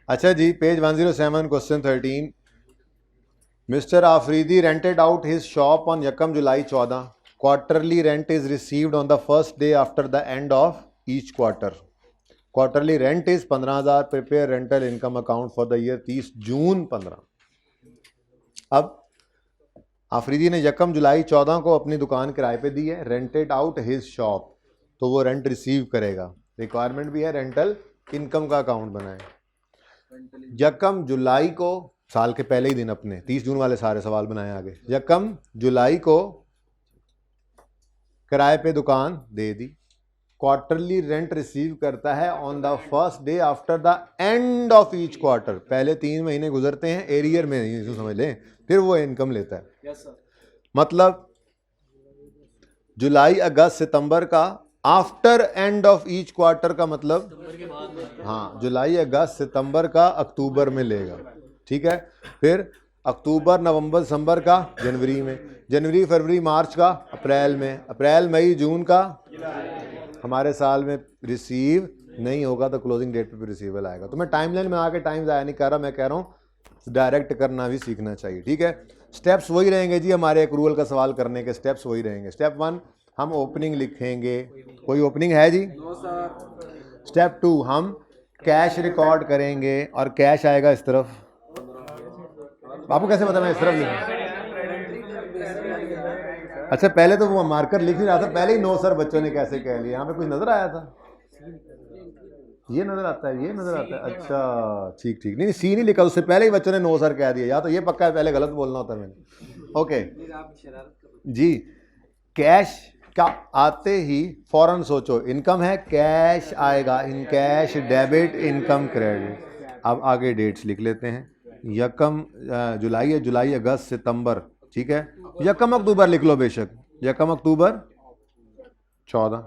अच्छा जी, page 107, question 13। Mister Afridi rented out his shop on यकम July 14। Quarterly rent is received on the first day after the end of each quarter. Quarterly rent is 15,000। Prepare rental income account for the year 30 June 15। अब आफरीदी ने यकम July 14 को अपनी दुकान किराए पे दी है। रेंटेड आउट हिज शॉप, तो वो रेंट रिसीव करेगा। रिक्वायरमेंट भी है रेंटल इनकम का अकाउंट बनाए। यकम जुलाई को, साल के पहले ही दिन, अपने 30 जून वाले सारे सवाल बनाए आगे। यकम जुलाई को किराए पे दुकान दे दी। क्वार्टरली रेंट रिसीव करता है on the first day after the end of each quarter. पहले 3 महीने गुजरते हैं एरियर में, नहीं समझ लें, फिर वो इनकम लेता है। मतलब जुलाई अगस्त सितंबर का after and of each quarter का मतलब, हाँ, जुलाई अगस्त सितंबर का अक्टूबर में लेगा। ठीक है। फिर अक्टूबर नवंबर दिसंबर का जनवरी में, जनवरी फरवरी मार्च का अप्रैल में, अप्रैल मई जून का हमारे साल में रिसीव नहीं होगा तो क्लोजिंग डेट पे भी रिसीवेबल आएगा। तो मैं टाइमलाइन में आके टाइम ज़ाया नहीं कर रहा, मैं कह रहा हूँ डायरेक्ट करना भी सीखना चाहिए। ठीक है। स्टेप्स वही रहेंगे जी, हमारे एक्रूवल का सवाल करने के स्टेप्स वही रहेंगे। स्टेप 1 हम ओपनिंग लिखेंगे। कोई ओपनिंग है जी? स्टेप 2 हम कैश रिकॉर्ड करेंगे और कैश आएगा इस तरफ। आपको कैसे पता मैं इस तरफ लिखूँ? अच्छा, पहले तो वो मार्कर लिख नहीं रहा था, पहले ही नो सर बच्चों ने कैसे कह लिया। यहाँ पे कुछ नजर आया था? ये नजर आता है, ये नजर आता है। अच्छा ठीक ठीक, नहीं सी नहीं लिखा, उससे पहले ही बच्चों ने नो सर कह दिया। या तो ये पक्का है पहले गलत बोलना होता है मैंने। ओके जी, कैश का आते ही फौरन सोचो, इनकम है, कैश आएगा, in cash debit income credit. अब आगे डेट्स लिख लेते हैं। यकम जुलाई है, जुलाई अगस्त सितंबर, ठीक है। यकम अक्टूबर लिख लो बेशक, यकम अक्टूबर 14।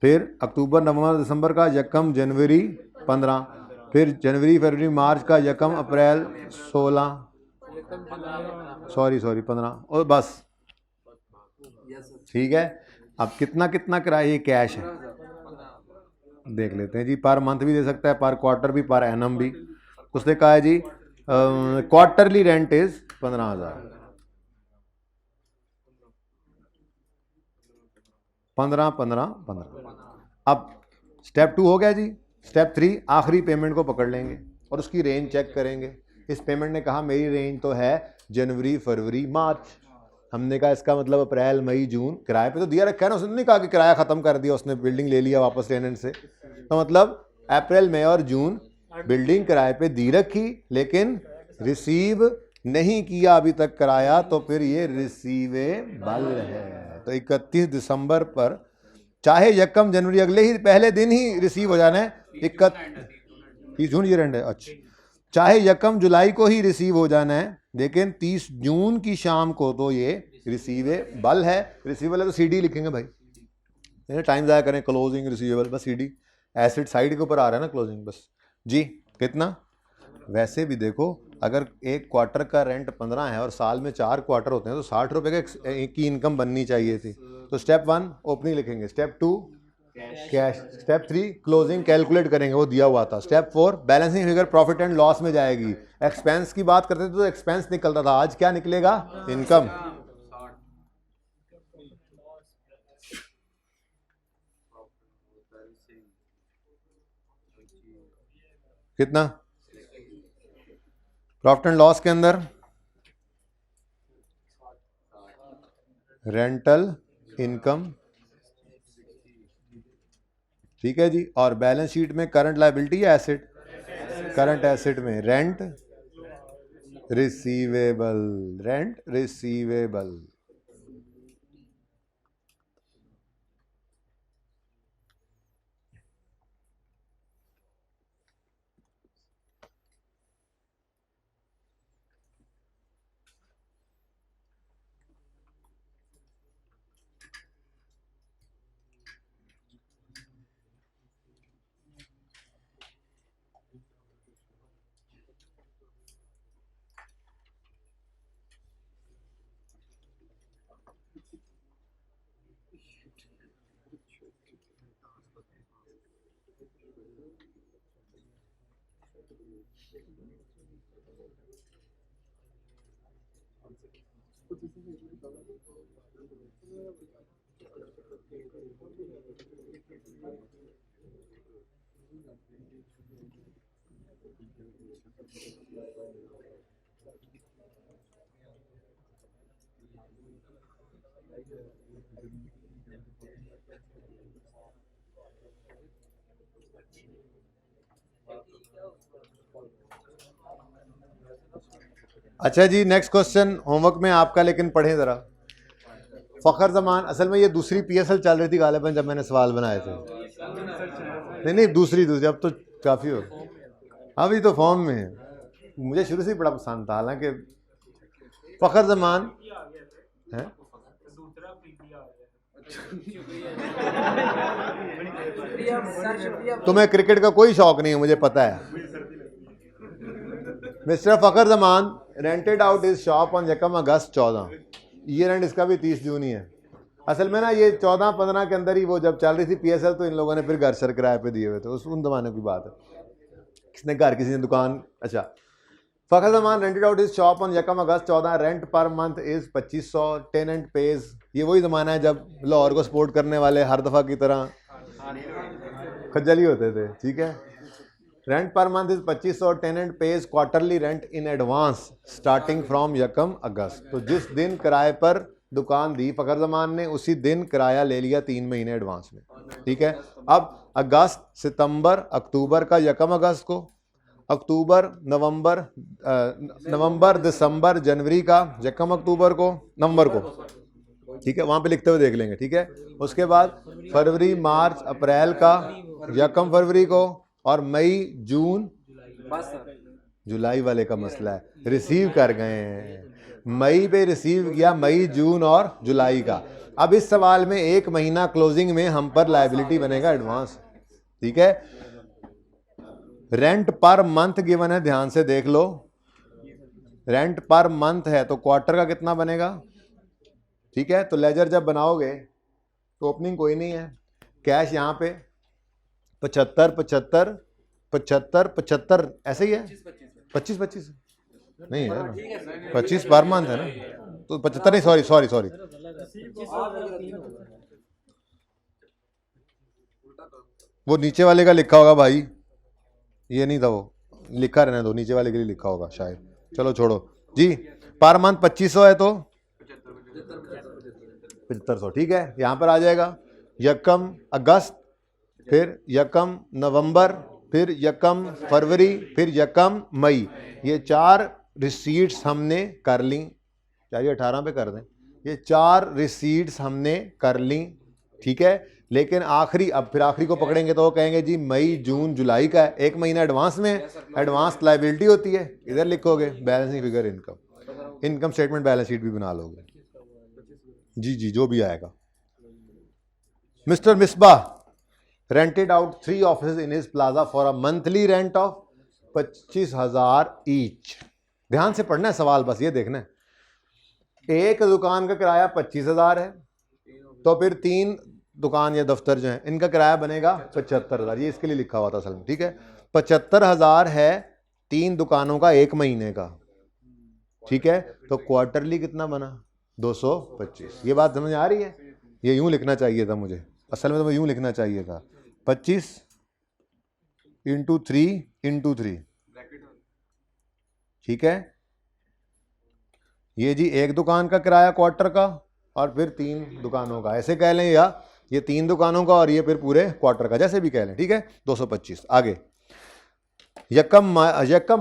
फिर अक्टूबर नवंबर दिसंबर का यकम जनवरी 15। फिर जनवरी फरवरी मार्च का यकम अप्रैल 16, सॉरी 15, और बस। ठीक है। अब कितना कितना किराया, ये कैश है, देख लेते हैं जी। पर मंथ भी दे सकता है, पर क्वार्टर भी, पर एनम भी। उसने कहा है जी क्वार्टरली रेंट इज 15,000। 15 15 15। अब स्टेप 2 हो गया जी। स्टेप 3 आखिरी पेमेंट को पकड़ लेंगे और उसकी रेंज चेक करेंगे। इस पेमेंट ने कहा मेरी रेंज तो है जनवरी फरवरी मार्च। हमने कहा इसका मतलब अप्रैल मई जून किराए पे तो दिया रखा है ना। उसने नहीं कहा कि किराया खत्म कर दिया, उसने बिल्डिंग ले लिया वापस टेनेंट से। तो मतलब अप्रैल मई और जून बिल्डिंग किराए पे दी रखी, लेकिन रिसीव नहीं किया अभी तक किराया, तो फिर ये रिसीवेबल है। तो 31 दिसंबर पर, चाहे यकम जनवरी अगले ही पहले दिन ही रिसीव हो जाना है। 31 जून ये रेंड है, अच्छा, चाहे यकम जुलाई को ही रिसीव हो जाना है, लेकिन 30 जून की शाम को तो ये रिसीवेबल है। रिसीवेबल है तो सीडी लिखेंगे भाई, टाइम ज़ाया करें। क्लोजिंग रिसीवेबल, बस सीडी, एसिड साइड के ऊपर आ रहा है ना क्लोजिंग, बस जी। कितना? वैसे भी देखो, अगर एक क्वार्टर का रेंट 15 है और साल में 4 क्वार्टर होते हैं तो 60 रुपये की इनकम बननी चाहिए थी। तो स्टेप 1 ओपनिंग लिखेंगे, step 2 cash, step 3 closing calculate करेंगे, वो दिया हुआ था। Step 4 balancing figure profit and loss में जाएगी। एक्सपेंस की बात करते थे तो एक्सपेंस निकलता था, आज क्या निकलेगा? इनकम। कितना? प्रॉफिट एंड लॉस के अंदर रेंटल इनकम, ठीक है जी। और बैलेंस शीट में करंट लायबिलिटी या एसेट? करंट एसेट में रेंट रिसीवेबल, रेंट रिसीवेबल। अच्छा जी, नेक्स्ट क्वेश्चन होमवर्क में आपका, लेकिन पढ़ें जरा। फखर जमान, असल में ये दूसरी पीएसएल चल रही थी गालिबन जब मैंने सवाल बनाए थे। नहीं नहीं, दूसरी अब तो काफी हो, अभी तो फॉर्म में है। मुझे शुरू से ही बड़ा पसंद था, हालांकि फखर जमान है। तुम्हें क्रिकेट का कोई शौक नहीं है, मुझे पता है। Mister Fakhar Zaman rented out is shop on यकम अगस्त 14, ईयर एंड इसका भी 30 जून ही है। असल में ना ये 14-15 के अंदर ही वो जब चल रही थी पीएसएल, तो इन लोगों ने फिर घर शर किराए पे दिए हुए थे, उन जमाने की बात है। किसने घर, किसी ने दुकान। अच्छा, Fakhar Zaman rented out is shop on यकम August 14, rent per month is 2500, tenant pays. ये वही जमाना है जब लाहौर को सपोर्ट करने वाले हर दफा की तरह खज्जली होते थे, ठीक है। Rent per month is 2500, tenant pays quarterly rent in advance starting from यकम अगस्त। तो जिस दिन किराए पर दुकान दी फखर जमान ने, उसी दिन किराया ले लिया 3 महीने एडवांस में, ठीक है। अब अगस्त, सितंबर, अक्टूबर का यकम अगस्त को, अक्टूबर, नवंबर, दिसंबर, जनवरी का यकम अक्टूबर को, नवंबर को, ठीक है, वहां पे लिखते हुए देख लेंगे, ठीक है। उसके बाद फरवरी, मार्च, अप्रैल का यकम फरवरी को, और मई, जून, जुलाई वाले का मसला है, रिसीव कर गए हैं, मई पे रिसीव किया, मई, जून और जुलाई का। अब इस सवाल में 1 महीना क्लोजिंग में हम पर लायबिलिटी बनेगा एडवांस, ठीक है। रेंट पर मंथ गिवन है, ध्यान से देख लो। रेंट पर मंथ है तो क्वार्टर का कितना बनेगा, ठीक है। तो लेजर जब बनाओगे तो ओपनिंग कोई नहीं है, कैश यहाँ पे 75, 75, 75, 75, ऐसे ही है। 25 नहीं है ना, 25 पर मंथ है ना, तो 75 नहीं, सॉरी वो नीचे वाले का लिखा होगा भाई, ये नहीं था, वो लिखा रहने दो, नीचे वाले के लिए लिखा होगा शायद, चलो छोड़ो जी। पर मंथ 2500 है तो 7500, ठीक है। यहां पर आ जाएगा यकम अगस्त, फिर यकम नवंबर, फिर यकम फरवरी, फिर यकम मई। ये 4 रिसीट्स हमने कर ली, चाहिए 18 पे कर दें, ये 4 रिसीट्स हमने कर ली, ठीक है। लेकिन आखिरी, अब फिर आखिरी को पकड़ेंगे तो वो कहेंगे जी मई, जून, जुलाई का है, 1 महीना एडवांस में, एडवांस लायबिलिटी होती है, इधर लिखोगे balancing figure income, income statement balance sheet भी बना लोगे, जी जो भी आएगा। Mister Misbah rented out 3 offices in his plaza for a monthly rent of 25,000 each। ध्यान से पढ़ना है सवाल, बस ये देखना है। एक दुकान का किराया 25,000 है, तो फिर 3 दुकान या दफ्तर जो है इनका किराया बनेगा 75,000, ये इसके लिए लिखा हुआ था असल में, ठीक है। 75,000 है 3 दुकानों का 1 महीने का, ठीक है। तो क्वार्टरली कितना बना, 225। ये बात समझ आ रही है, ये यूं लिखना चाहिए था मुझे, असल में तो यूं लिखना चाहिए था, 25 × 3 ठीक है। ये जी एक दुकान का किराया क्वार्टर का, और फिर 3 दुकानों का, ऐसे कह लें, या ये 3 दुकानों का और ये फिर पूरे क्वार्टर का, जैसे भी कह लें, ठीक है। 225। आगे यकम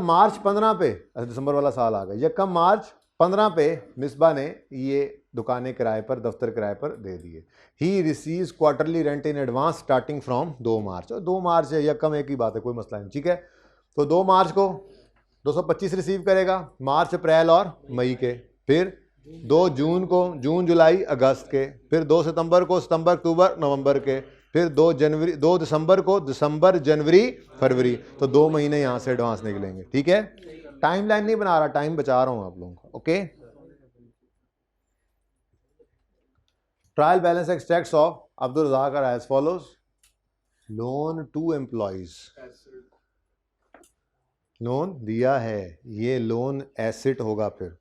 मार्च 15 पे, दिसंबर वाला साल आ गया, यकम मार्च 15 पे मिसबा ने ये दुकानें किराए पर, दफ्तर किराए पर दे दिए। He receives quarterly rent in advance starting from 2 मार्च। 2 मार्च है, यकम एक ही बात है, कोई मसला नहीं, ठीक है। तो 2 मार्च को 225 रिसीव करेगा, मार्च, अप्रैल और मई के, फिर 2 जून को, जून, जुलाई, अगस्त के, फिर 2 सितंबर को, सितंबर, अक्टूबर, नवंबर के, फिर 2 दिसंबर को, दिसंबर, जनवरी, फरवरी। तो 2 महीने यहाँ से एडवांस निकलेंगे, ठीक है। टाइम लाइन नहीं बना रहा, टाइम बचा रहा हूं आप लोगों को, okay. Trial balance extracts of Abdul Razzaq are as follows. Loan to employees, loan दिया है, ये लोन एसेट होगा फिर,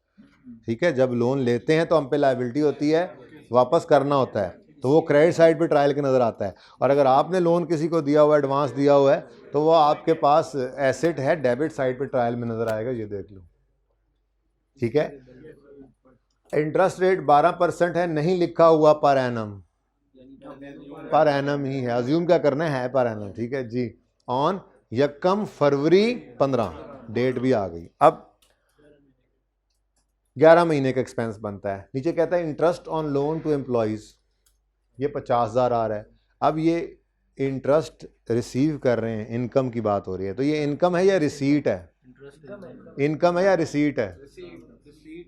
ठीक है। जब लोन लेते हैं तो हम पे लायबिलिटी होती है, वापस करना होता है, तो वो क्रेडिट साइड पे ट्रायल के नज़र आता है। और अगर आपने लोन किसी को दिया हुआ है, एडवांस दिया हुआ है, तो वो आपके पास एसेट है, डेबिट साइड पे ट्रायल में नज़र आएगा, ये देख लो, ठीक है। इंटरेस्ट रेट 12% है, नहीं लिखा हुआ पर एनम, पर एनम ही है, अज्यूम क्या करना है पर एनम, ठीक है जी। ऑन यकम फरवरी 15, डेट भी आ गई। अब 11 महीने का एक्सपेंस बनता है। नीचे कहता है interest on loan to employees, ये 50,000 आ रहा है। अब ये इंटरेस्ट रिसीव कर रहे हैं, इनकम की बात हो रही है, तो ये इनकम है या रिसीट है? इनकम है या रिसीट है?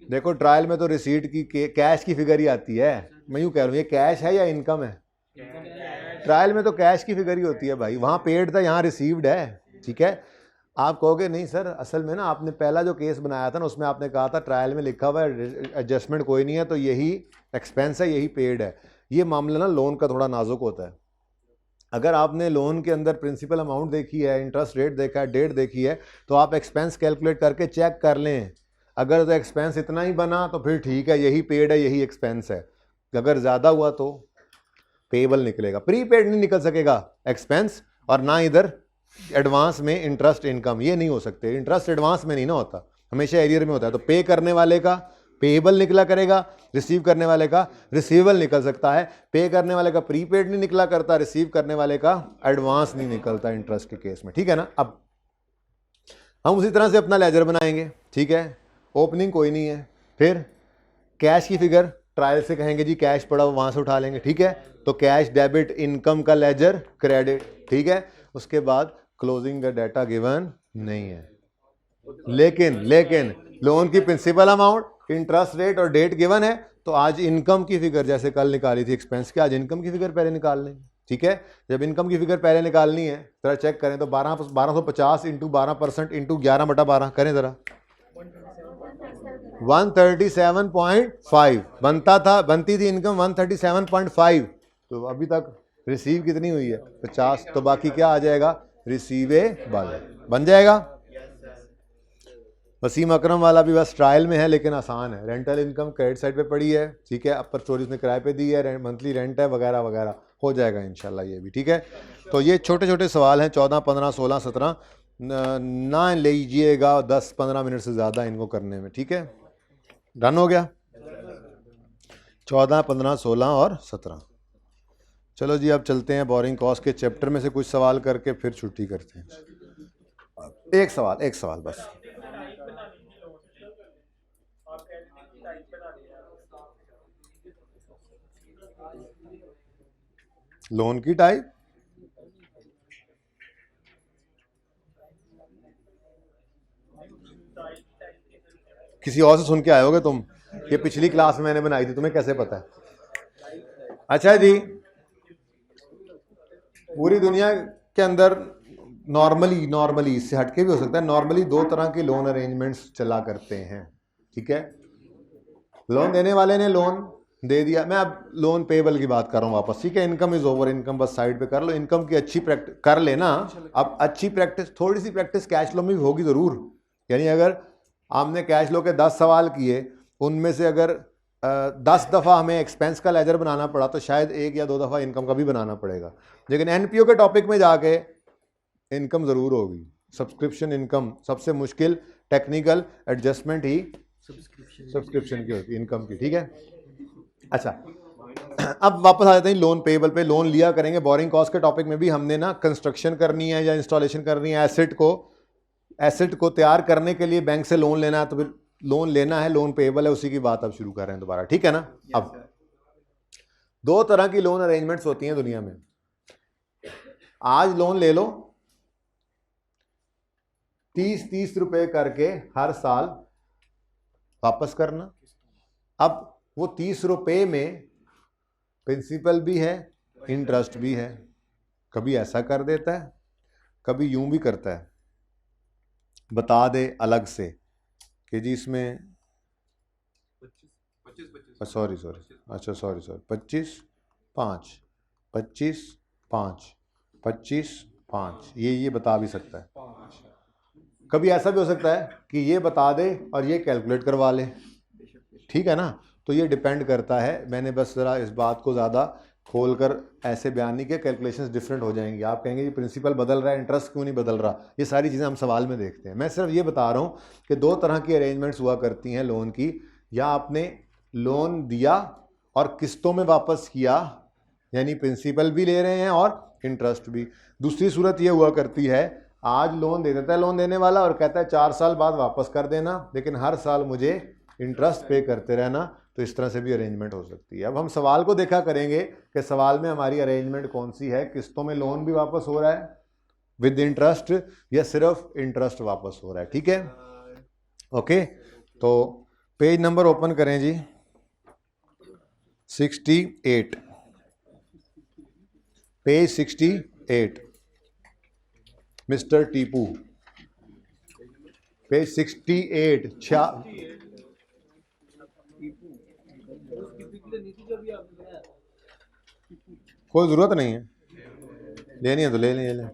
देखो ट्रायल में तो रिसीट की कैश की फिगर ही आती है, मैं यूँ कह रहा हूँ ये कैश है या इनकम है? ट्रायल में तो कैश की फिगर ही होती है भाई, वहाँ पेड था, यहाँ रिसीव्ड है, ठीक है। आप कहोगे नहीं सर, असल में ना आपने पहला जो केस बनाया था ना, उसमें आपने कहा था ट्रायल में लिखा हुआ है एडजस्टमेंट कोई नहीं है, तो यही एक्सपेंस है, यही पेड है। ये मामला ना लोन का थोड़ा नाजुक होता है। अगर आपने लोन के अंदर प्रिंसिपल अमाउंट देखी है, इंटरेस्ट रेट देखा है, डेट देखी है, तो आप एक्सपेंस कैलकुलेट करके चेक कर लें। अगर तो एक्सपेंस इतना ही बना तो फिर ठीक है, यही पेड है, यही एक्सपेंस है। अगर ज़्यादा हुआ तो पेबल निकलेगा, प्रीपेड नहीं निकल सकेगा एक्सपेंस, और ना इधर एडवांस में इंटरेस्ट इनकम, ये नहीं हो सकते। इंटरेस्ट एडवांस में नहीं ना होता, हमेशा एरियर में होता है। तो पे करने वाले का पेबल निकला करेगा, रिसीव करने वाले का रिसीवेबल निकल सकता है। पे करने वाले का प्रीपेड नहीं निकला करता, रिसीव करने वाले का एडवांस नहीं निकलता इंटरेस्ट के केस में, ठीक है ना। अब हम उसी तरह से अपना लेजर बनाएंगे, ठीक है। ओपनिंग कोई नहीं है, फिर कैश की फिगर ट्रायल से कहेंगे जी कैश पड़ा हो, वहां से उठा लेंगे, ठीक है। तो कैश डेबिट, इनकम का लेजर क्रेडिट, ठीक है। उसके बाद क्लोजिंग द डाटा गिवन नहीं है, लेकिन लोन की प्रिंसिपल अमाउंट, इंटरेस्ट रेट और डेट गिवन है। तो आज इनकम की फिगर जैसे कल निकाली थी एक्सपेंस की, आज इनकम की फिगर पहले निकाल लेंगे, ठीक है। जब इनकम की फिगर पहले निकालनी है, जरा चेक करें तो 1250 इंटू 12% इंटू 11/12 करें जरा, 137.5 बनता था, बनती थी इनकम 137.5, तो अभी तक रिसीव कितनी हुई है? 50, तो बाकी क्या आ जाएगा? रिसीवेबल बन जाएगा। वसीम अकरम वाला भी बस ट्रायल में है, लेकिन आसान है। रेंटल इनकम क्रेडिट साइड पे पड़ी है, ठीक है। अपर स्टोरीज ने किराए पे दी है, मंथली रेंट है, वगैरह वगैरह, हो जाएगा इंशाल्लाह ये भी, ठीक है। तो ये छोटे छोटे सवाल हैं, 14, 15, 16, 17, ना लीजिएगा 10-15 मिनट से ज़्यादा इनको करने में, ठीक है। डन हो गया? 14, 15, 16 और 17। चलो जी अब चलते हैं बोरिंग कॉस्ट के चैप्टर में से कुछ सवाल करके फिर छुट्टी करते हैं। एक सवाल बस। लोन की टाइप, किसी और से सुन के आए होगे तुम, ये पिछली क्लास में मैंने बनाई थी, तुम्हें कैसे पता है? अच्छा जी, पूरी दुनिया के अंदर नॉर्मली इससे हटके भी हो सकता है, नॉर्मली 2 तरह के लोन अरेंजमेंट्स चला करते हैं, ठीक है। लोन देने वाले ने लोन दे दिया, मैं अब लोन पेबल की बात कर रहा हूँ वापस, ठीक है। इनकम इज ओवर, इनकम बस साइड पे कर लो, इनकम की अच्छी प्रैक्टिस कर लेना। अब अच्छी प्रैक्टिस, थोड़ी सी प्रैक्टिस कैश फ्लो में भी होगी ज़रूर, यानी अगर आपने कैश फ्लो के 10 सवाल किए, उनमें से अगर 10 दफ़ा हमें एक्सपेंस का लेजर बनाना पड़ा, तो शायद 1 या 2 दफ़ा इनकम का भी बनाना पड़ेगा। लेकिन एनपीओ के टॉपिक में जाके इनकम ज़रूर होगी। सब्सक्रिप्शन इनकम सबसे मुश्किल टेक्निकल एडजस्टमेंट ही सब्सक्रिप्शन की होती है, इनकम की, ठीक है। अच्छा, अब वापस आ जाते हैं लोन पेबल पे। लोन लिया करेंगे, बोरिंग कॉस्ट के टॉपिक में भी हमने ना कंस्ट्रक्शन करनी है या इंस्टॉलेशन करनी है, एसेट को तैयार करने के लिए बैंक से लोन लेना है, तो फिर लोन लेना है, लोन पेबल है, उसी की बात अब शुरू कर रहे हैं दोबारा, ठीक है ना। अब 2 तरह की लोन अरेंजमेंट्स होती हैं दुनिया में। आज लोन ले लो 30-30 रुपए करके हर साल वापस करना। अब वो 30 रुपए में प्रिंसिपल भी है, इंटरेस्ट भी है। कभी ऐसा कर देता है, कभी यूं भी करता है, बता दे अलग से कि जी इसमें 25, अच्छा सॉरी 25, 5, 25, 5, 25, 5, ये बता भी सकता है। कभी ऐसा भी हो सकता है कि ये बता दे और ये कैलकुलेट करवा ले, ठीक है ना। तो ये डिपेंड करता है, मैंने बस ज़रा इस बात को ज़्यादा खोलकर ऐसे बयान नहीं किया, कैलकुलेशंस डिफरेंट हो जाएंगी। आप कहेंगे ये प्रिंसिपल बदल रहा है, इंटरेस्ट क्यों नहीं बदल रहा, ये सारी चीज़ें हम सवाल में देखते हैं। मैं सिर्फ ये बता रहा हूँ कि दो तरह की अरेंजमेंट्स हुआ करती हैं लोन की, या आपने लोन दिया और किस्तों में वापस किया, यानी प्रिंसिपल भी ले रहे हैं और इंटरेस्ट भी। दूसरी सूरत ये हुआ करती है, आज लोन दे देता है लोन देने वाला और कहता है 4 साल बाद वापस कर देना, लेकिन हर साल मुझे इंटरेस्ट पे करते रहना। तो इस तरह से भी अरेंजमेंट हो सकती है। अब हम सवाल को देखा करेंगे कि सवाल में हमारी अरेंजमेंट कौन सी है, किस्तों में लोन भी वापस हो रहा है विद इंटरेस्ट या सिर्फ इंटरेस्ट वापस हो रहा है, ठीक है। ओके, तो पेज नंबर ओपन करें जी, 68, पेज 68, मिस्टर टीपू, पेज 68। कोई जरूरत नहीं है, लेनी है तो ले लें।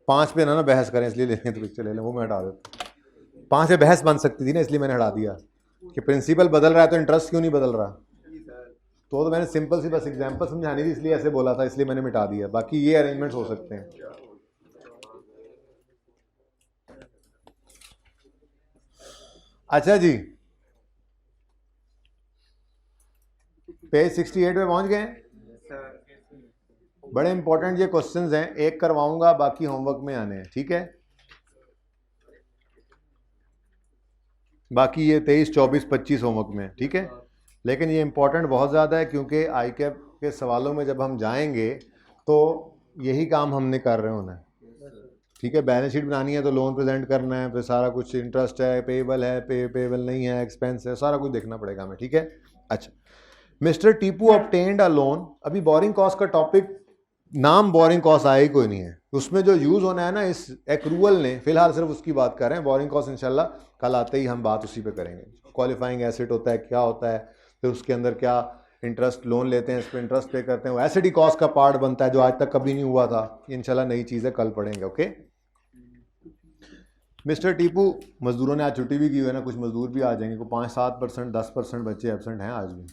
5 पे ना बहस करें, इसलिए लेनी है तो पिक्चर ले लें, वो मैं हटा देता। 5 पे बहस बन सकती थी ना, इसलिए मैंने हटा दिया कि प्रिंसिपल बदल रहा है तो इंटरेस्ट क्यों नहीं बदल रहा। तो मैंने सिंपल सी बस एग्जांपल समझानी थी, इसलिए ऐसे बोला था, इसलिए मैंने मिटा दिया। बाकी ये अरेंजमेंट्स हो सकते हैं। अच्छा जी, पेज 68 पे पहुंच गए। बड़े इंपॉर्टेंट ये क्वेश्चंस हैं, एक करवाऊंगा, बाकी होमवर्क में आने हैं, ठीक है। बाकी ये 23, 24, 25 होमवर्क में, ठीक है। लेकिन ये इंपॉर्टेंट बहुत ज़्यादा है, क्योंकि आई कैप के सवालों में जब हम जाएंगे तो यही काम हमने कर रहे होना है, ठीक है। बैलेंस शीट बनानी है तो लोन प्रेजेंट करना है, फिर सारा कुछ इंटरेस्ट है, पेएबल है, पेएबल नहीं है, एक्सपेंस है, सारा कुछ देखना पड़ेगा हमें, ठीक है। अच्छा, मिस्टर टीपू ऑब्टेन्ड अ लोन। अभी बोरिंग कॉस्ट का टॉपिक, नाम बोरिंग कॉस्ट आया ही कोई नहीं है, उसमें जो यूज होना है ना इस एक्रूअल ने, फिलहाल सिर्फ उसकी बात कर रहे हैं। बोरिंग कॉस्ट इंशाल्लाह कल आते ही हम बात उसी पे करेंगे। क्वालिफाइंग एसेट होता है, क्या होता है, फिर उसके अंदर क्या इंटरेस्ट, लोन लेते हैं इस पर इंटरेस्ट पे करते हैं, वो एसेट ही कॉस्ट का पार्ट बनता है जो आज तक कभी नहीं हुआ था। इंशाल्लाह नई चीज़ है, कल पढ़ेंगे, ओके। मिस्टर टीपू, मजदूरों ने आज छुट्टी भी की हुई है ना, कुछ मजदूर भी आ जाएंगे, को 5-7%, 10% बच्चे एबसेंट हैं आज भी।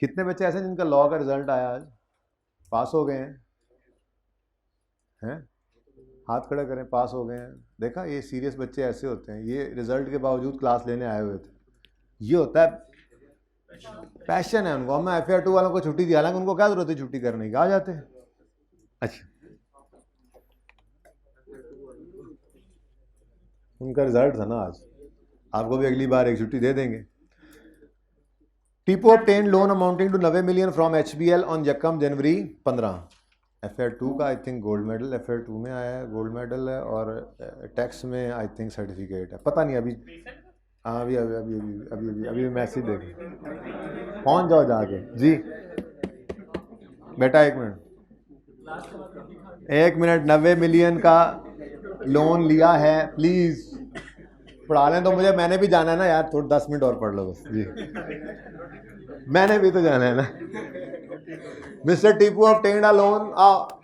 कितने बच्चे ऐसे जिनका लॉ का रिजल्ट आया आज, पास हो गए हैं? हाथ खड़ा करें, पास हो गए हैं। देखा, ये सीरियस बच्चे ऐसे होते हैं, ये रिजल्ट के बावजूद क्लास लेने आए हुए थे। ये होता है पैशन है उनको। मैं FAR 2 वालों को छुट्टी दी, हालांकि उनको क्या जरूरत है छुट्टी करने की, आ जाते हैं। अच्छा, उनका रिजल्ट था ना आज, आपको भी अगली बार एक छुट्टी दे देंगे। Tipu obtain loan amounting to 90 million from HBL on यकम जनवरी 15। FAR 2 का I think gold medal FAR 2 में आया है, गोल्ड मेडल है, और टैक्स में आई थिंक सर्टिफिकेट है, पता नहीं अभी। हाँ, अभी अभी अभी अभी अभी अभी अभी मैसेज देख, पहुँच जाओ जाके जी। बेटा 1 मिनट 90 मिलियन का लोन लिया है, प्लीज पढ़ा लें तो मुझे, मैंने भी जाना है ना यार, थोड़ा 10 मिनट और पढ़ लो बस जी, मैंने भी तो जाना है ना। Mister Tipu obtained a loan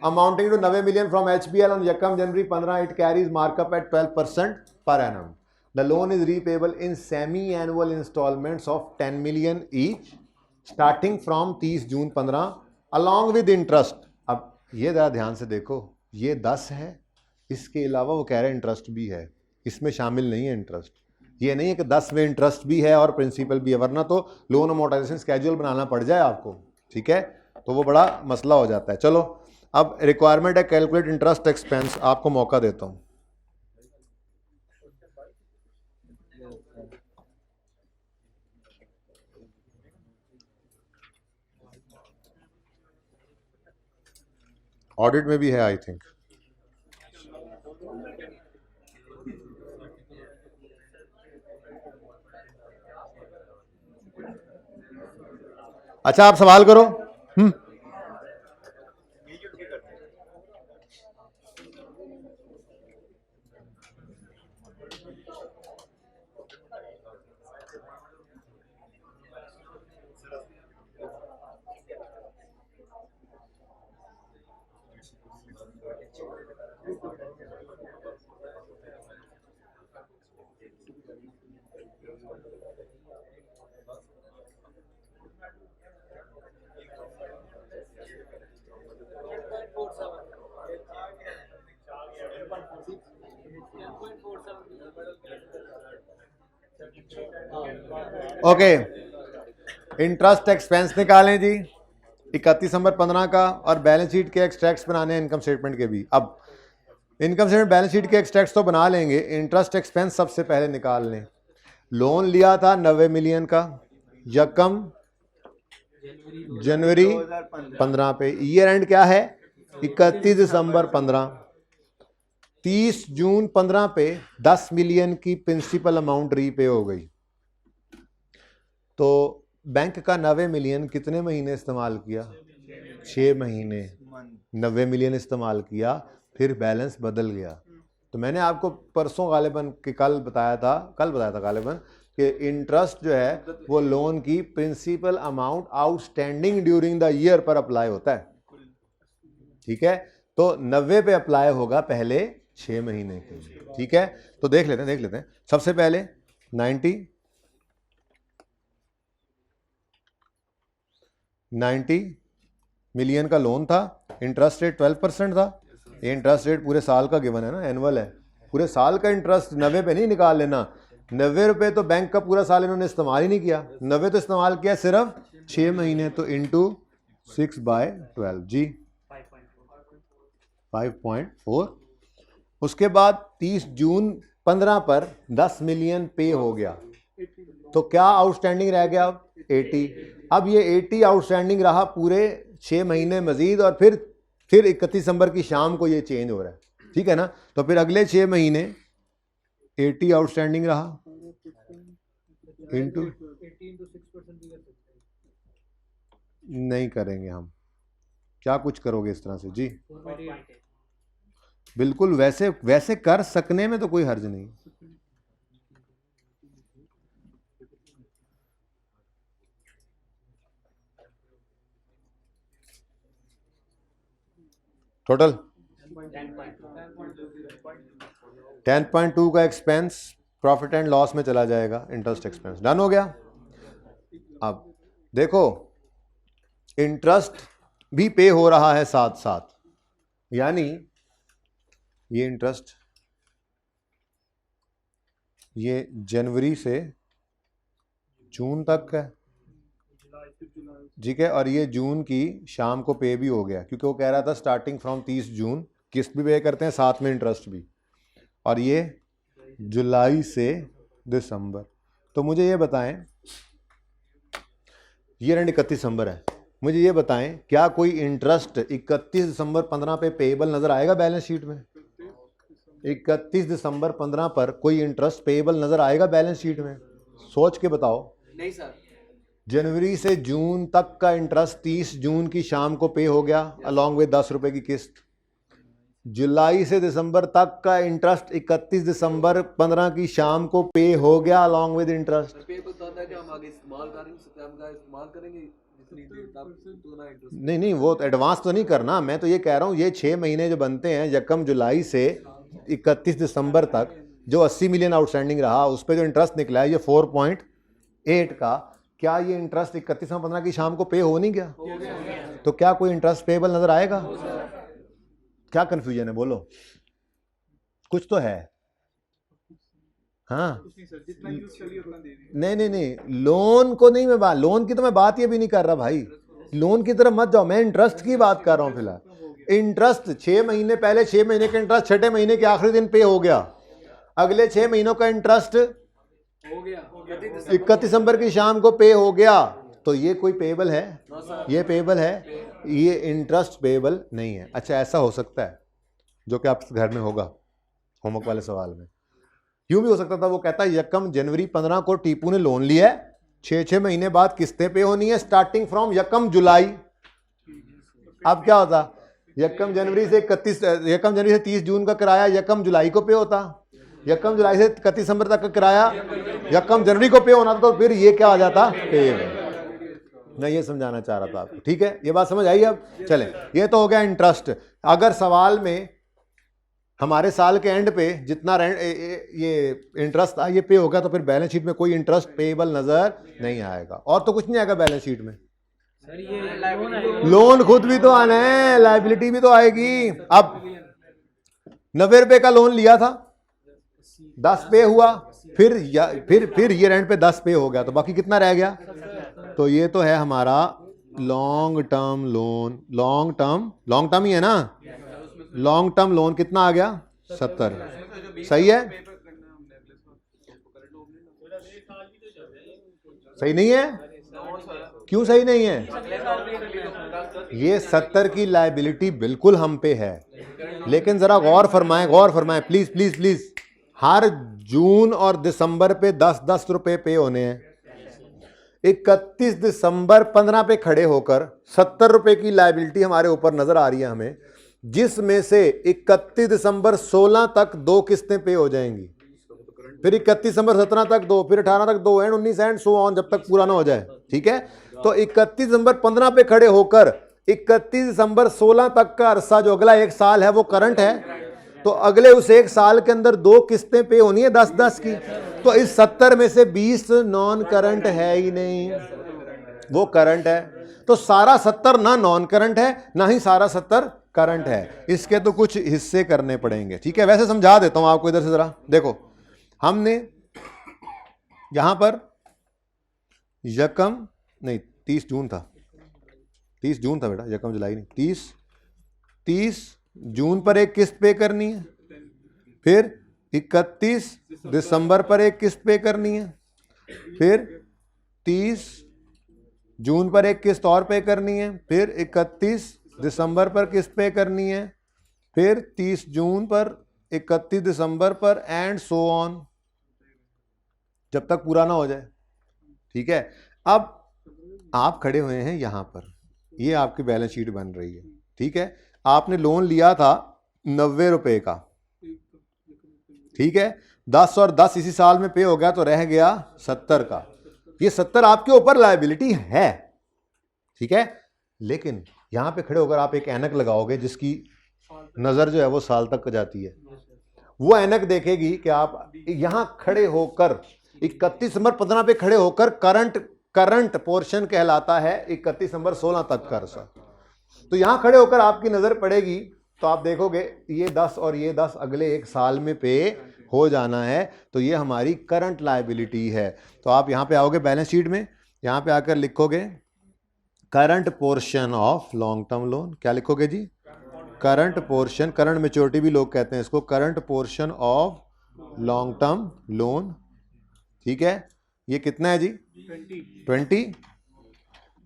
amounting to 90 million from HBL on Yakam January 15. It carries markup at 12% per annum. The loan is repayable in semi-annual installments of 10 million each, starting from 30 June 15 along with interest. अब ये जरा ध्यान से देखो, ये 10 है, इसके अलावा वो कह रहे हैं इंटरेस्ट भी है, इसमें शामिल नहीं है इंटरेस्ट। ये नहीं है कि 10 में इंटरेस्ट भी है और प्रिंसिपल भी है, वरना तो लोन अमोर्टाइजेशन स्केड्यूल बनाना पड़ जाए आपको, ठीक है, तो वो बड़ा मसला हो जाता है। चलो, अब रिक्वायरमेंट है कैलकुलेट इंटरेस्ट एक्सपेंस, आपको मौका देता हूं। ऑडिट में भी है आई थिंक। अच्छा, आप सवाल करो। ओके, इंटरेस्ट एक्सपेंस निकालें जी 31 नवंबर 15 का, और बैलेंस शीट के एक्सट्रैक्ट्स बनाने हैं इनकम स्टेटमेंट के भी। अब इनकम स्टेटमेंट बैलेंस शीट के एक्सट्रैक्ट्स तो बना लेंगे, इंटरेस्ट एक्सपेंस सबसे पहले निकाल लें। लोन लिया था 90 मिलियन का, यकम जनवरी 15 पे, ईयर एंड क्या है 31 दिसंबर 15, 30 जून 15 पे 10 मिलियन की प्रिंसिपल अमाउंट रीपे हो गई। तो बैंक का 90 मिलियन कितने महीने इस्तेमाल किया? 6 महीने 90 मिलियन इस्तेमाल किया, फिर बैलेंस बदल गया। तो मैंने आपको परसों गालिबन कि कल बताया था गालिबन कि इंटरेस्ट जो है वो लोन की principal amount outstanding during the year पर अप्लाई होता है, ठीक है। तो 90 पे अप्लाई होगा पहले 6 महीने के लिए, ठीक है। तो देख लेते हैं सबसे पहले 90 मिलियन का लोन था, इंटरेस्ट रेट 12% था। ये इंटरेस्ट रेट पूरे साल का गिवन है ना, एनुअल है, पूरे साल का इंटरेस्ट 90 पे नहीं निकाल लेना। 90 रुपए तो बैंक का पूरा साल इन्होंने इस्तेमाल ही नहीं किया, 90 तो इस्तेमाल किया सिर्फ 6 महीने, तो इंटू 6/12 जी 5.4। उसके बाद 30 जून 15 पर 10 मिलियन पे हो गया, तो क्या आउटस्टैंडिंग रह गया? 80। अब ये 80 आउटस्टैंडिंग रहा पूरे 6 महीने मजीद, और फिर 31 दिसंबर की शाम को ये चेंज हो रहा है, ठीक है ना। तो फिर अगले 6 महीने 80 आउटस्टैंडिंग रहा इंटू, नहीं करेंगे हम, क्या कुछ करोगे इस तरह से जी? बिल्कुल वैसे कर सकने में तो कोई हर्ज नहीं। टोटल 10.2 का एक्सपेंस प्रॉफिट एंड लॉस में चला जाएगा, इंटरेस्ट एक्सपेंस डन हो गया। अब देखो इंटरेस्ट भी पे हो रहा है साथ साथ, यानी ये इंटरेस्ट ये जनवरी से जून तक है, ठीक है, और ये जून की शाम को पे भी हो गया, क्योंकि वो कह रहा था स्टार्टिंग फ्रॉम 30 जून किस्त भी पे करते हैं साथ में इंटरेस्ट भी। और ये जुलाई से दिसंबर। तो मुझे ये बताएं, ये एंड 31 दिसंबर है, मुझे ये बताएं क्या कोई इंटरेस्ट 31 दिसंबर 15 पे पेएबल नजर आएगा बैलेंस शीट में? 31 दिसंबर 15 पर कोई इंटरेस्ट पेएबल नजर आएगा बैलेंस शीट में? सोच के बताओ। नहीं सर। जनवरी से जून तक का इंटरेस्ट 30 जून की शाम को पे हो गया अलॉन्ग विद 10 रुपए की किस्त। जुलाई से दिसंबर तक का इंटरेस्ट 31 दिसंबर 15 की शाम को पे हो गया अलॉन्ग विद इंटरेस्ट। नहीं, वो एडवांस तो नहीं करना, मैं तो ये कह रहा हूँ ये 6 महीने जो बनते हैं यकम जुलाई से 31 दिसंबर तक, जो 80 मिलियन आउटस्टैंडिंग रहा उस पर जो इंटरेस्ट निकला है ये 4.8 का, क्या ये इंटरेस्ट 31/15 की शाम को पे हो नहीं गया? तो क्या कोई इंटरेस्ट पेएबल नजर आएगा? क्या कंफ्यूजन है बोलो, कुछ तो है। हाँ नहीं, लोन को नहीं, मैं बात लोन की तो मैं बात ये भी नहीं कर रहा भाई, लोन की तरफ मत जाओ, मैं इंटरेस्ट की बात कर रहा हूँ फिलहाल। इंटरेस्ट 6 महीने पहले 6 महीने का इंटरेस्ट 6ठे महीने के आखिरी दिन पे हो गया, अगले 6 महीनों का इंटरेस्ट हो गया 31 दिसंबर की शाम को पे हो गया, तो ये कोई पेएबल है? ये पेएबल है, ये इंटरेस्ट पेएबल नहीं है। अच्छा ऐसा हो सकता है जो कि आपके घर में होगा होमवर्क वाले सवाल में, यूं भी हो सकता था, वो कहता है यकम जनवरी 15 को टीपू ने लोन लिया है, 6 महीने बाद किस्तें पे होनी है स्टार्टिंग फ्रॉम यकम जुलाई। अब क्या होता, यकम जनवरी से 30 जून का किराया यकम जुलाई को पे होता, यकम जुलाई से 31 दिसंबर तक का किराया यकम जनवरी को पे होना था, तो फिर ये क्या आ जाता पे। मैं ये समझाना चाह रहा था आपको, ठीक है, ये बात समझ आई। अब चलें, ये तो हो गया इंटरेस्ट। अगर सवाल में हमारे साल के एंड पे जितना ये इंटरेस्ट था ये पे होगा, तो फिर बैलेंस शीट में कोई इंटरेस्ट पेएबल नजर नहीं आएगा, और तो कुछ नहीं आएगा बैलेंस शीट में। सर ये लोन खुद भी तो आना है, लायबिलिटी भी तो आएगी। अब 90 रुपए का लोन लिया था, 10 पे हुआ, फिर ईयर एंड पे 10 पे हो गया, तो बाकी कितना रह गया? तो ये तो है हमारा long term loan. Long term ही है ना? लॉन्ग टर्म लोन कितना आ गया? 70। सही है? सही नहीं है? क्यों सही नहीं है? ये 70 की लायबिलिटी बिल्कुल हम पे है, लेकिन जरा गौर फरमाएं प्लीज प्लीज प्लीज। हर जून और दिसंबर पे 10-10 रुपए पे होने हैं। 31 दिसंबर 15 पे खड़े होकर 70 रुपए की लायबिलिटी हमारे ऊपर नजर आ रही है हमें, जिसमें से 31 दिसंबर 16 तक 2 किस्तें पे हो जाएंगी, फिर 31 दिसंबर 17 तक 2, फिर 18 तक 2 एंड 19 एंड सो ऑन, जब तक पूरा ना हो जाए। ठीक है? तो 31 दिसंबर 15 पे खड़े होकर 31 दिसंबर 16 तक का अरसा जो अगला एक साल है वो करंट है। तो अगले उस एक साल के अंदर 2 किस्तें पे होनी है 10-10 की। तो इस 70 में से 20 नॉन करंट है ही नहीं, वो करंट है। तो सारा 70 ना नॉन करंट है, ना ही सारा 70 करंट है। इसके तो कुछ हिस्से करने पड़ेंगे। ठीक है? वैसे समझा देता हूं आपको, इधर से जरा देखो। हमने यहां पर यकम नहीं 30 जून था, 30 जून था बेटा, यकम जुलाई नहीं, 30 जून पर एक किस्त पे करनी है, फिर 31 दिसंबर पर एक किस्त पे करनी है, फिर 30 जून पर एक किस्त और पे करनी है, फिर 31 दिसंबर पर किस्त पे करनी है, फिर 30 जून पर, 31 दिसंबर पर एंड सो ऑन, जब तक पूरा ना हो जाए। ठीक है? अब आप खड़े हुए हैं यहां पर, ये आपकी बैलेंस शीट बन रही है। ठीक है? आपने लोन लिया था 90 रुपए का, ठीक है? 10 और 10 इसी साल में पे हो गया, तो रह गया 70 का। ये 70 आपके ऊपर लायबिलिटी है। ठीक है? लेकिन यहां पे खड़े होकर आप एक ऐनक लगाओगे जिसकी नजर जो है वो साल तक जाती है। वो ऐनक देखेगी कि आप यहां खड़े होकर 31 दिसंबर 15 पे खड़े होकर करंट पोर्शन कहलाता है 31 दिसंबर 16 तक का अरसा। तो यहां खड़े होकर आपकी नजर पड़ेगी तो आप देखोगे ये 10 और ये 10 अगले एक साल में पे हो जाना है, तो ये हमारी करंट लायबिलिटी है। तो आप यहां पे आओगे बैलेंस शीट में, यहां पे आकर लिखोगे current portion of long term loan. क्या लिखोगे जी? करंट पोर्शन, करंट मेच्योरिटी भी लोग कहते हैं इसको, current portion of long term loan. ठीक है? ये कितना है जी? 20।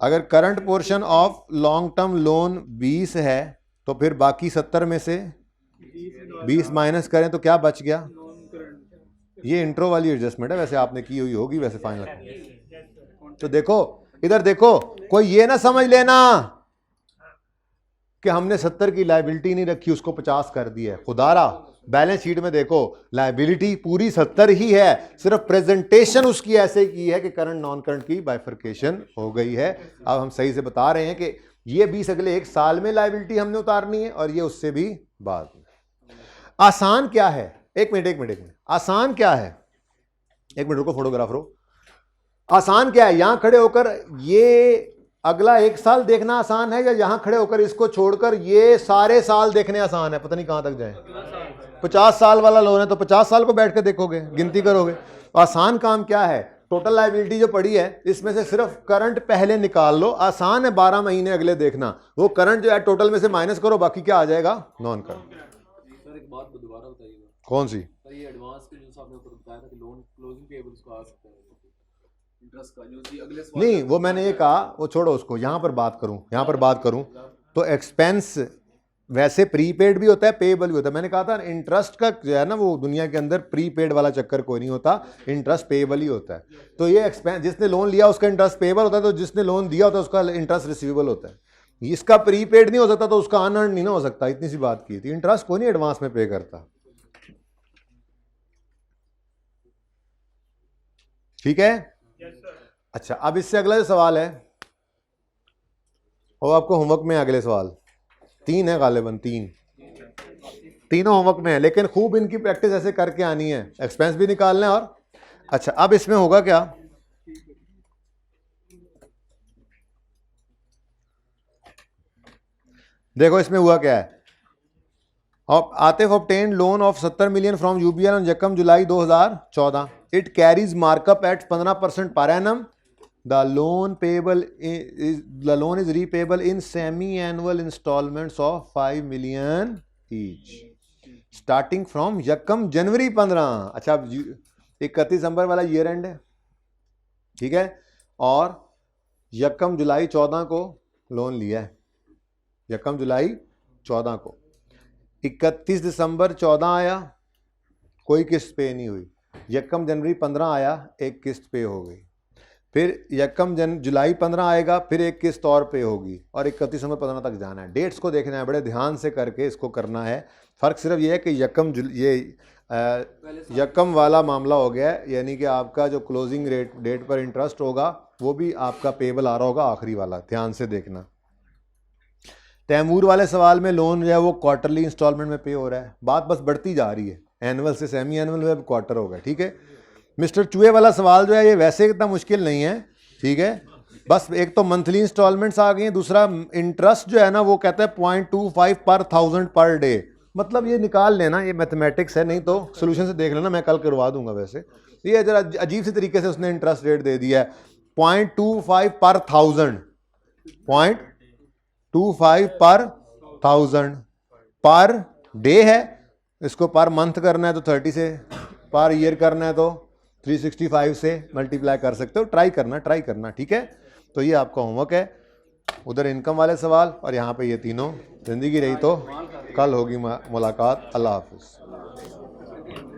अगर current portion of long term loan 20 है, तो फिर बाकी 70 में से 20 माइनस करें तो क्या बच गया? ये इंट्रो वाली एडजस्टमेंट है, वैसे आपने की हुई होगी वैसे फाइनल। तो देखो इधर देखो, कोई ये ना समझ लेना कि हमने 70 की लायबिलिटी नहीं रखी, उसको 50 कर दिया है। खुदारा बैलेंस शीट में देखो लायबिलिटी पूरी 70 ही है, सिर्फ प्रेजेंटेशन उसकी ऐसे की है कि करंट नॉन करंट की बाइफर्केशन हो गई है। अब हम सही से बता रहे हैं कि ये 20 अगले एक साल में लायबिलिटी हमने उतारनी है और ये उससे भी बाद में। आसान क्या है? एक मिनट, आसान क्या है? एक मिनट रुको फोटोग्राफर, आसान क्या है? यहां खड़े होकर ये अगला एक साल देखना आसान है, या यहां खड़े होकर इसको छोड़कर ये सारे साल देखने आसान है? पता नहीं कहां तक जाए। 50 साल वाला लोन है तो 50 साल को बैठ के देखोगे, गिनती करोगे। आसान काम क्या है? टोटल लायबिलिटी जो पड़ी है इसमें से सिर्फ करंट पहले निकाल लो। आसान है 12 महीने अगले देखना, वो करंट जो है टोटल में से माइनस करो, बाकी क्या आ जाएगा? Non current. सर एक बात दोबारा बताइएगा। कौन सी? सर ये एडवांस के जो आपने ऊपर बताया था कि लोन क्लोजिंग पेबल्स को आ सकता है इंटरेस्ट का, जो जी अगले सवाल नहीं, वो मैंने ये कहा, वो छोड़ो उसको, यहां पर बात करूं तो एक्सपेंस वैसे प्रीपेड भी होता है, पेएबल भी होता है। मैंने कहा था इंटरेस्ट का जो है ना, वो दुनिया के अंदर प्रीपेड वाला चक्कर कोई नहीं होता, इंटरेस्ट पेएबल ही होता है। तो ये एक्सपेंस, जिसने लोन लिया उसका इंटरेस्ट पेएबल होता है, तो जिसने लोन दिया होता है उसका इंटरेस्ट रिसीवेबल होता है। इसका प्रीपेड नहीं हो सकता तो उसका अनअर्न्ड नहीं ना हो सकता, इतनी सी बात की थी। इंटरेस्ट कोई नहीं एडवांस में पे करता। ठीक है? अच्छा, अब इससे अगला जो सवाल है वो आपको होमवर्क में, अगले सवाल 3 है गालिबन, तीनों होमवर्क में है, लेकिन खूब इनकी प्रैक्टिस ऐसे करके आनी है, एक्सपेंस भी निकालना है। और अच्छा, अब इसमें होगा क्या? देखो इसमें हुआ क्या है, और Atif obtained loan of 70 million from UBL on Yakam July 2014. It carries markup at 15% per annum. The loan is repayable in semi-annual installments of 5 million each. Starting from Yakam January 15. अच्छा, 31 दिसंबर वाला ईयर एंड है, ठीक है, और यकम July 14 को loan लिया है, यकम जुलाई 14 को, 31 दिसंबर 14 आया, कोई किस्त पे नहीं हुई, यकम जनवरी 15 आया, एक किस्त पे हो गई, फिर यकम जुलाई 15 आएगा, फिर एक किस्त और पे होगी, और 31 दिसंबर 15 तक जाना है। डेट्स को देखना है, बड़े ध्यान से करके इसको करना है। फ़र्क सिर्फ ये है कि यकम वाला मामला हो गया है, यानी कि आपका जो क्लोजिंग डेट पर इंटरेस्ट होगा वो भी आपका पेबल आ रहा होगा, आखिरी वाला, ध्यान से देखना। तैमूर वाले सवाल में लोन जो है वो क्वार्टरली इंस्टॉलमेंट में पे हो रहा है, बात बस बढ़ती जा रही है, एनुअल से सेमी एनुअल में क्वार्टर होगा, ठीक है। मिस्टर चूहे वाला सवाल जो है ये वैसे इतना मुश्किल नहीं है, ठीक है, बस एक तो मंथली इंस्टॉलमेंट्स आ गई हैं, दूसरा इंटरेस्ट जो है ना वो कहता है 0.25 पर 1000 पर डे, मतलब ये निकाल लेना, ये मैथमेटिक्स है, नहीं तो सोल्यूशन से देख लेना, मैं कल करवा दूंगा। वैसे ये जरा अजीब सी तरीके से उसने इंटरेस्ट रेट दे दिया है, 0.25 पर 1000, 0.25 पर 1000 पर डे है, इसको पर मंथ करना है तो 30 से, पर ईयर करना है तो 365 से मल्टीप्लाई कर सकते हो। ट्राई करना, ठीक है। तो ये आपका होमवर्क है, उधर इनकम वाले सवाल और यहाँ पे ये तीनों। जिंदगी रही तो कल होगी मुलाकात। अल्लाह हाफिज़।